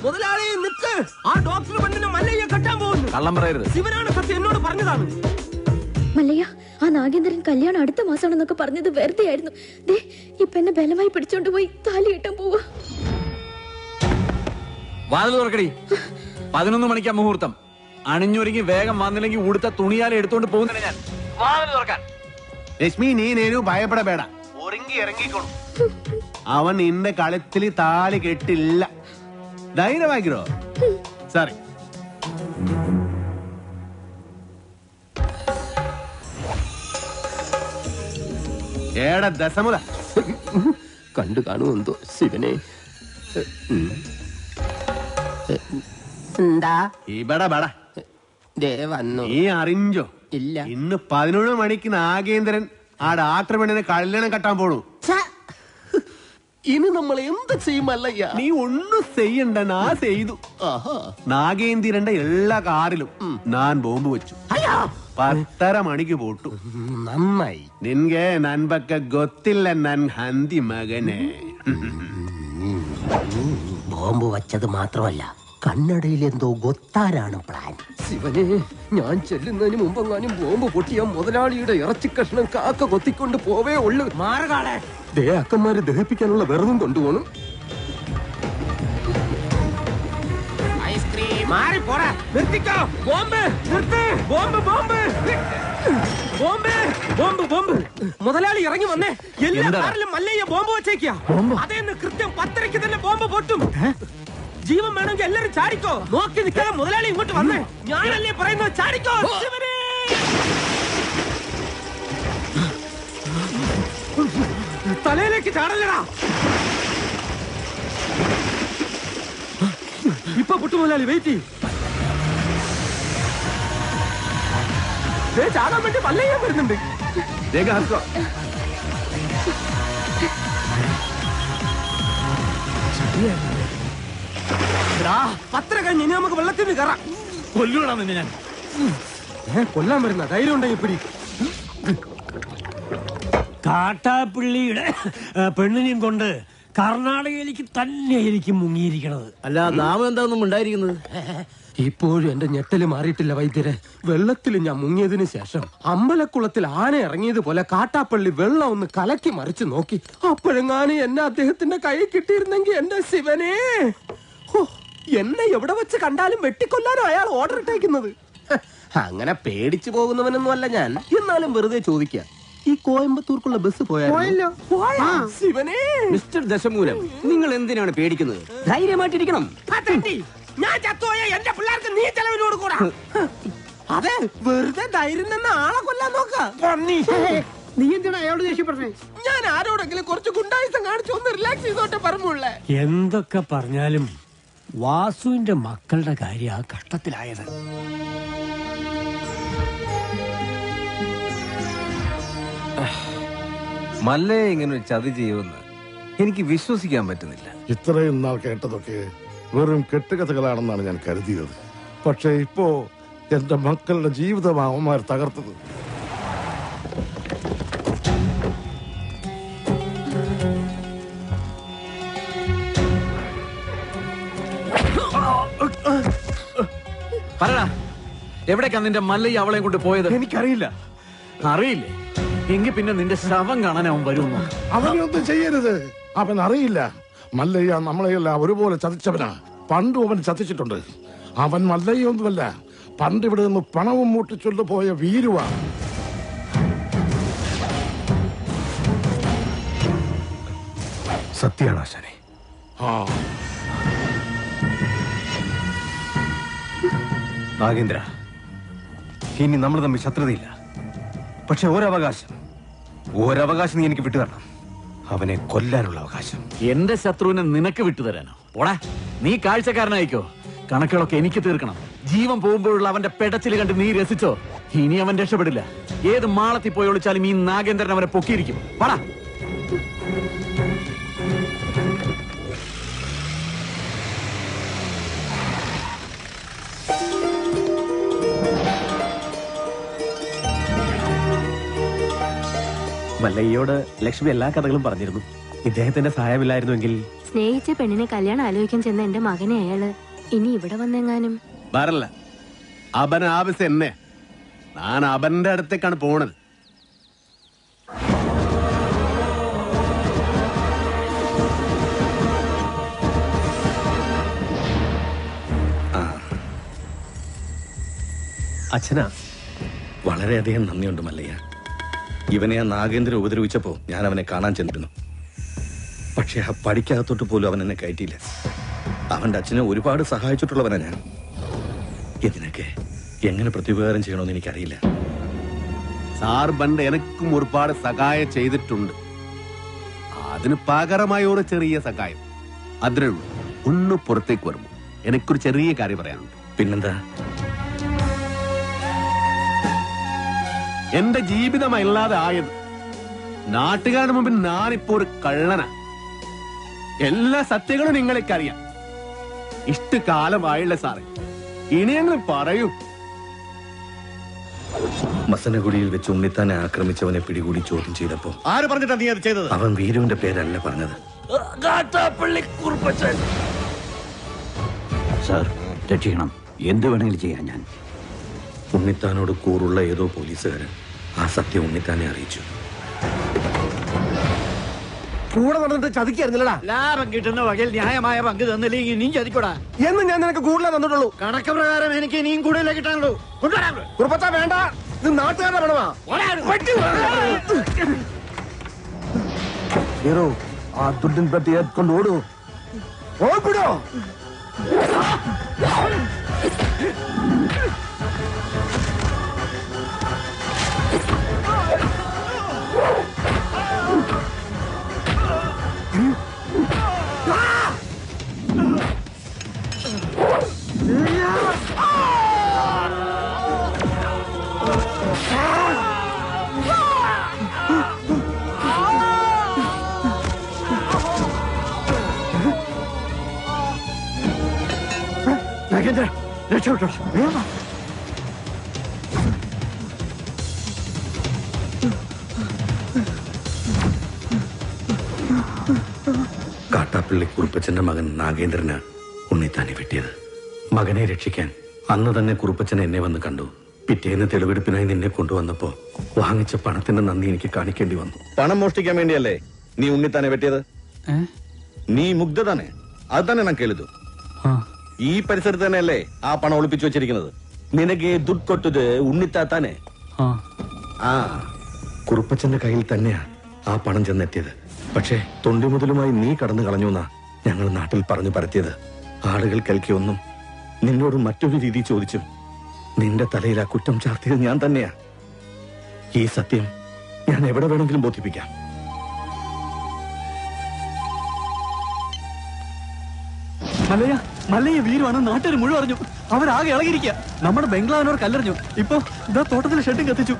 മുതലാളി നിക്ക്, ആ ഡോക്ടർ പെണ്ണിനെ മല്ലയ്യ കെട്ടാൻ പോകുന്നു. കള്ളം പറയരുത്. ശിവനാണ് സത്യം, എന്നോട് പറഞ്ഞതാണ്. മല്ലയ്യ, ആ നാഗേന്ദ്രൻ കല്യാണം അടുത്ത മാസമാണെന്നൊക്കെ പറഞ്ഞത് വെറുതെ ആയിരുന്നു. ദേ ഇപ്പൊ എന്നെ ബലമായി പിടിച്ചോണ്ട് പോയി താലി കെട്ടാൻ പോവാ. വാതിൽ തുറക്കടി. 11 മണിക്കാ മുഹൂർത്തം. അണിഞ്ഞൊരുങ്ങി വേഗം വന്നില്ലെങ്കിൽ ഉടുത്ത തുണിയാലെ എടുത്തോണ്ട് പോകുന്നില്ല ഞാൻ. വാതിൽ തുറക്കാൻ. ലക്ഷ്മി, നീനേനു ഭയപ്പെടಬೇಡ. ഒരുങ്ങി ഇറങ്ങിക്കോളൂ. അവൻ നിന്റെ കളത്തിൽ താലി കെട്ടില്ല. ധൈര്യമാക്കിരോ. സോറി. ഏടാ ദശമുല കണ്ടു കാണുമെന്തോ ശിവനെ. എന്താ ഇവിടെ ബട വന്നു? നീ അറിഞ്ഞോ? ഇല്ല. ഇന്ന് 11 മണിക്ക് നാഗേന്ദ്രൻ ആ ഡാക്ടർ പെണ്ണിനെ കല്യാണം കെട്ടാൻ പോണു. ഇനി നമ്മൾ എന്ത് ചെയ്യുമല്ലയ്യ? നീ ഒന്നും ചെയ്യണ്ട, നാ ചെയ്തു. നാഗേന്ദ്രന്റെ എല്ലാ കാറിലും ഞാൻ ബോംബ് വെച്ചു. 10:30 മണിക്ക് പോട്ടു. നന്നായി. നിൻಗೆ ನನ್ ಬಗ್ಗೆ ಗೊತ್ತಿಲ್ಲ ನನ್ ಹಂದಿ ಮಗನೇ. ബോംബ് വച്ചത് മാത്രമല്ല, കണ്ണടയിൽ എന്തോ ഗൊത്താരാണ് പ്ലാൻ. ശിവനെ, ഞാൻ ചെല്ലുന്നതിന് മുമ്പെങ്ങാനും ബോംബ് പൊട്ടിയ മുതലാളിയുടെ ഇറച്ചി കഷ്ണം കാക്ക കൊത്തിക്കൊണ്ട് പോവേ ഉള്ളു. മാറകാളെ അക്കന്മാരെ ദഹിപ്പിക്കാനുള്ള വെറുതും കൊണ്ടുപോകണം. മുതലാളി ഇറങ്ങി വന്നേ. എല്ലാ കാറിലും മല്ലയ്യ ബോംബ് വെച്ചേക്കാ. അതേന്ന് കൃത്യം 10:30 തന്നെ ബോംബ് പൊട്ടും. ജീവൻ വേണമെങ്കിൽ എല്ലാരും ചാടിക്കോ. നോക്കി നിൽക്കാതെ മുതലാളി ഇങ്ങോട്ട് വന്നേ. ഞാനല്ലേ പറയുന്നത്, ചാടിക്കോ. തലയിലേക്ക് ചാടല്ലടാ. ഇപ്പൊ പൊട്ടു മുതലാളി, വെയിറ്റ് ചെയ്യും. ചാടാൻ വേണ്ടി മല്ലയ്യ വരുന്നുണ്ട്. പത്ര കഴിഞ്ഞ് ഇനി നമുക്ക് വെള്ളത്തിൽ നിന്ന് കയറാം. കൊല്ലൂടാ നിന്നെ ഞാൻ. കൊല്ലാൻ വരുന്ന ധൈര്യം ഉണ്ടെങ്കിൽ പിടി. കാട്ടാപ്പിള്ളിയുടെ പെണ്ണിനെയും കൊണ്ട് കർണാടകയിലേക്ക് തന്നെയായിരിക്കും മുങ്ങിയിരിക്കണത്. അല്ല, നാമം എന്താണെന്നും ഉണ്ടായിരിക്കുന്നത്. ഇപ്പോഴും എന്റെ ഞെട്ടല് മാറിയിട്ടില്ല വൈദ്യരെ. വെള്ളത്തിൽ ഞാൻ മുങ്ങിയതിനു ശേഷം അമ്പലക്കുളത്തിൽ ആന ഇറങ്ങിയതുപോലെ കാട്ടാപ്പള്ളി വെള്ളം ഒന്ന് കലക്കി മറിച്ച് നോക്കി. അപ്പോഴെങ്ങാനും എന്നെ അദ്ദേഹത്തിന്റെ കൈ കിട്ടിയിരുന്നെങ്കിൽ എന്റെ ശിവനെ, എന്നെ എവിടെ വെച്ച് കണ്ടാലും വെട്ടിക്കൊല്ലാനോ അയാൾ ഓർഡർ ഇട്ടേക്കുന്നത്. അങ്ങനെ പേടിച്ചു പോകുന്നവനൊന്നും അല്ല ഞാൻ. എന്നാലും വെറുതെ ചോദിക്കാം, ഈ കോയമ്പത്തൂർക്കുള്ള ബസ് പോയാലോ? ശിവനെ, മിസ്റ്റർ ദശമൂലം, നിങ്ങൾ എന്തിനാണ് പേടിക്കുന്നത്? ധൈര്യമായിട്ടിരിക്കണം. ഞാൻ ചത്തുപോയ എന്റെ പിള്ളേർക്ക് നീ ചെലവിനോട് കൂടാ. അതെ, വെറുതെ ധൈര്യം തന്നെ ആളെ കൊല്ലാൻ നോക്കാം. നീ എന്തിനാ അയാളോട് ദേഷ്യപ്പെട്ടേ? ഞാൻ ആരോടെങ്കിലും കുറച്ച് ഗുണ്ടായുസം കാണിച്ചു ഒന്ന് റിലാക്സ് ചെയ്തോട്ടെ പറഞ്ഞുള്ളേ. എന്തൊക്കെ പറഞ്ഞാലും വാസുവിന്റെ മക്കളുടെ കാര്യം ആ കഷ്ടത്തിലായത്. മല്ലയെ ഇങ്ങനെ ഒരു ചതി ചെയ്യുമെന്ന് എനിക്ക് വിശ്വസിക്കാൻ പറ്റുന്നില്ല. ഇത്രയും നാൾ കേട്ടതൊക്കെ വെറും കെട്ടുകഥകളാണെന്നാണ് ഞാൻ കരുതിയത്. പക്ഷേ ഇപ്പോ എന്റെ മക്കളുടെ ജീവിതം അവന്മാർ തകർത്തത്. പറടാ, എവിടേക്കാ നിന്റെ മല്ലയ്യ അവളെയും കൊണ്ട് പോയത്? എനിക്കറിയില്ല. അറിയില്ലേ? എങ്കിൽ പിന്നെ നിന്റെ ശവം കാണാൻ അവൻ വരുമെന്നോ? അവനൊന്നും ചെയ്യരുത്. അവൻ അറിയില്ല. മല്ലയ്യ നമ്മളെയെല്ലാം ഒരുപോലെ ചതിച്ചവനാ. പണ്ടും അവൻ ചതിച്ചിട്ടുണ്ട്. അവൻ മല്ലയ്യൊന്നുമല്ല, പണ്ട് ഇവിടെ നിന്ന് പണവും മൂട്ടിച്ചൊല്ലു പോയ വീരുവാ. സത്യാണ് ആശാനെ. നാഗേന്ദ്ര, ഇനി നമ്മൾ തമ്മിൽ ശത്രുതയില്ല. പക്ഷെ ഒരവകാശം നീ എനിക്ക് വിട്ടുതരണം. അവനെ കൊല്ലാനുള്ള അവകാശം. എന്റെ ശത്രുവിനെ നിനക്ക് വിട്ടുതരാനോ? പോടാ, നീ കാഴ്ചക്കാരനായിക്കോ. കണക്കുകളൊക്കെ എനിക്ക് തീർക്കണം. ജീവൻ പോകുമ്പോഴുള്ള അവന്റെ പെടച്ചിൽ കണ്ട് നീ രസിച്ചോ? ഇനി അവൻ രക്ഷപ്പെടില്ല. ഏത് മാളത്തിൽ പോയി ഒളിച്ചാലും ഈ നാഗേന്ദ്രൻ അവനെ പൊക്കിയിരിക്കും. പോടാ. മല്ലയ്യോട് ലക്ഷ്മി എല്ലാ കഥകളും പറഞ്ഞിരുന്നു. ഇദ്ദേഹത്തിന്റെ സഹായമില്ലായിരുന്നുവെങ്കിൽ സ്നേഹിച്ച പെണ്ണിനെ കല്യാണം ആലോചിക്കാൻ ചെന്ന എന്റെ മകനെ അയാള് ഇനി ഇവിടെ വന്നെങ്ങാനും വരല്ല. അവൻ ആവശ്യം എന്നെ. ഞാൻ അവന്റെ അടുത്തേക്കാണ് പോണത്. അച്ഛനാ, വളരെയധികം നന്ദിയുണ്ട് മല്ലയ്യ. ഇവനെ ആ നാഗേന്ദ്രൻ ഉപദ്രവിച്ചപ്പോ ഞാൻ അവനെ കാണാൻ ചെന്നിരുന്നു. പക്ഷെ ആ പടിക്കകത്തോട്ട് പോലും അവൻ എന്നെ കയറ്റിയില്ല. അവന്റെ അച്ഛനെ ഒരുപാട് സഹായിച്ചിട്ടുള്ളവനാ ഞാൻ. ഇതിനൊക്കെ എങ്ങനെ പ്രത്യുപകാരം ചെയ്യണമെന്ന് എനിക്കറിയില്ല. സാർ പണ്ട് എനക്കും ഒരുപാട് സഹായം ചെയ്തിട്ടുണ്ട്. അതിന് പകരമായ ഒരു ചെറിയ സഹായം അത്രേ ഉള്ളൂ. ഒന്ന് പുറത്തേക്ക് വരുമ്പോ എനിക്കൊരു ചെറിയ കാര്യം പറയാനുണ്ട്. പിന്നെന്താ? എന്റെ ജീവിതമല്ലാതെ ആയത് നാട്ടുകാരുടെ മുമ്പിൽ ഞാനിപ്പോ ഒരു കള്ളനാ. എല്ലാ സത്യങ്ങളും നിങ്ങൾക്കറിയാം. ഇഷ്ടകാലമായില്ല സാറേ, ഇനിയെങ്കിലും പറയൂ. മസനഗുഡിയിൽ വെച്ച് ഉണ്ണിത്താനെ ആക്രമിച്ചവനെ പിടികൂടി ചോദ്യം ചെയ്തപ്പോ ആര് പറഞ്ഞിട്ടാ നീ അത് ചെയ്തത്? അവൻ വീരുവിന്റെ പേരല്ല പറഞ്ഞത്. സാർ, രക്ഷിക്കണം. എന്ത് വേണമെങ്കിലും ചെയ്യാൻ ഞാൻ. ഉണ്ണിത്താനോട് കൂറുള്ള ഏതോ പോലീസുകാരൻ ആ സത്യം ഉണ്ണിത്താനെ അറിയിച്ചു. കൂടെ നടന്നിട്ട് ചതിക്കായിരുന്നില്ലടാ. ലാഭം കിട്ടുന്ന വകയിൽ ന്യായമായ പങ്ക് തന്നില്ലെങ്കിൽ നീ ചതിക്കൂടാ എന്ന് ഞാൻ നിനക്ക് കൂടുതലേ തന്നിട്ടുള്ളൂ. കണക്ക് പ്രകാരം എനിക്ക് ഇനിയും കൂടുതലേ കിട്ടാനുള്ളൂ. കുറുപ്പച്ചാ വേണ്ട, ഇത് നാട്ടുകാരുടെ പണമാ. ആ ദുഡിൻ പെട്ടി ഏറ്റുകൊണ്ട് ഓടൂ. ഓടിപ്പിടോ. രക്ഷപ്പെട്ടോ. കാട്ടാപ്പള്ളി കുറുപ്പച്ചന്റെ മകൻ നാഗേന്ദ്രന് ഉണ്ണിത്താനെ വെട്ടിയത്. മകനെ രക്ഷിക്കാൻ അന്ന് തന്നെ കുറുപ്പച്ചൻ എന്നെ വന്ന് കണ്ടു. പിറ്റേന്ന് തെളിവെടുപ്പിനായി നിന്നെ കൊണ്ടുവന്നപ്പോ വാങ്ങിച്ച പണത്തിന്റെ നന്ദി എനിക്ക് കാണിക്കേണ്ടി വന്നു. പണം മോഷ്ടിക്കാൻ വേണ്ടിയല്ലേ നീ ഉണ്ണിത്താനെ വെട്ടിയത്? നീ മുഗ്ധ തന്നെ, അത് തന്നെ ഞാൻ കേളിതു. ഈ പരിസരത്ത് തന്നെയല്ലേ ആ പണം ഒളിപ്പിച്ചു വെച്ചിരിക്കുന്നത്? നിനക്ക് ദുഡ് കൊട്ടത് ഉണ്ണിത്താത്താനെ. ആ കുറുപ്പച്ചന്റെ കയ്യിൽ തന്നെയാ ആ പണം ചെന്നെത്തിയത്. പക്ഷേ തൊണ്ടി മുതലുമായി നീ കടന്നു കളഞ്ഞു എന്നാ ഞങ്ങൾ നാട്ടിൽ പറഞ്ഞു പരത്തിയത്. ആളുകൾ കേൾക്കിയൊന്നും നിന്നോട് മറ്റൊരു രീതി ചോദിച്ചു. നിന്റെ തലയിൽ ആ കുറ്റം ചാർത്തിയത് ഞാൻ തന്നെയാ. ഈ സത്യം ഞാൻ എവിടെ വേണമെങ്കിലും ബോധിപ്പിക്കാം. മല്ലയ്യ, മല്ലയ്യ വീരുവാണ് നാട്ടുകാർ മുഴുവൻ അറിഞ്ഞു. അവരാകെ ഇളകിയിരിക്കുക. നമ്മുടെ ബംഗ്ലാവിനോർ കല്ലെറിഞ്ഞു. ഇപ്പൊ ഇതാ തോട്ടത്തിൽ ഷെഡും കത്തിച്ചു.